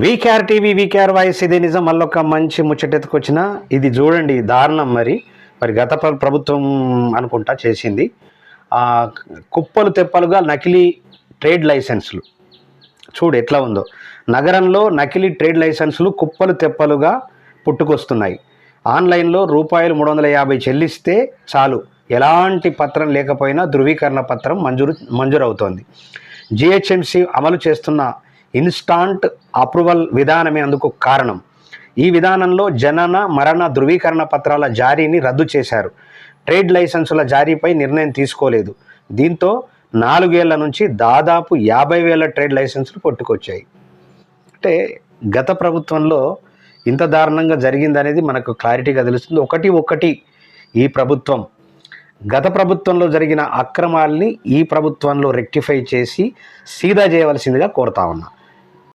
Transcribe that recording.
VKR TV VKR voice ఇది నిజం. మళ్ళొక మంచి ముచ్చటెత్తుకొచ్చిన ఇది చూడండి, దారుణం. మరి గత ప్రభుత్వం అనుకుంటా చేసింది. కుప్పలు తెప్పలుగా నకిలీ ట్రేడ్ లైసెన్సులు చూడు ఎట్లా ఉందో. నగరంలో నకిలీ ట్రేడ్ లైసెన్సులు కుప్పలు తెప్పలుగా పుట్టుకొస్తున్నాయి. ఆన్లైన్లో రూపాయలు 350 చెల్లిస్తే చాలు, ఎలాంటి పత్రం లేకపోయినా ధృవీకరణ పత్రం మంజూరవుతోంది. జిహెచ్ఎంసి అమలు చేస్తున్న ఇన్స్టాంట్ అప్రూవల్ విధానమే అందుకు కారణం. ఈ విధానంలో జనన మరణ ధృవీకరణ పత్రాల జారీని రద్దు చేశారు. ట్రేడ్ లైసెన్సుల జారీపై నిర్ణయం తీసుకోలేదు. దీంతో 4 ఏళ్ల నుంచి దాదాపు 50,000 ట్రేడ్ లైసెన్సులు పట్టుకొచ్చాయి. అంటే గత ప్రభుత్వంలో ఇంత దారుణంగా జరిగిందనేది మనకు క్లారిటీగా తెలుస్తుంది. ఒకటి ఈ ప్రభుత్వం గత ప్రభుత్వంలో జరిగిన అక్రమాల్ని ఈ ప్రభుత్వంలో రెక్టిఫై చేసి సీదా చేయవలసిందిగా కోరుతా ఉన్నా.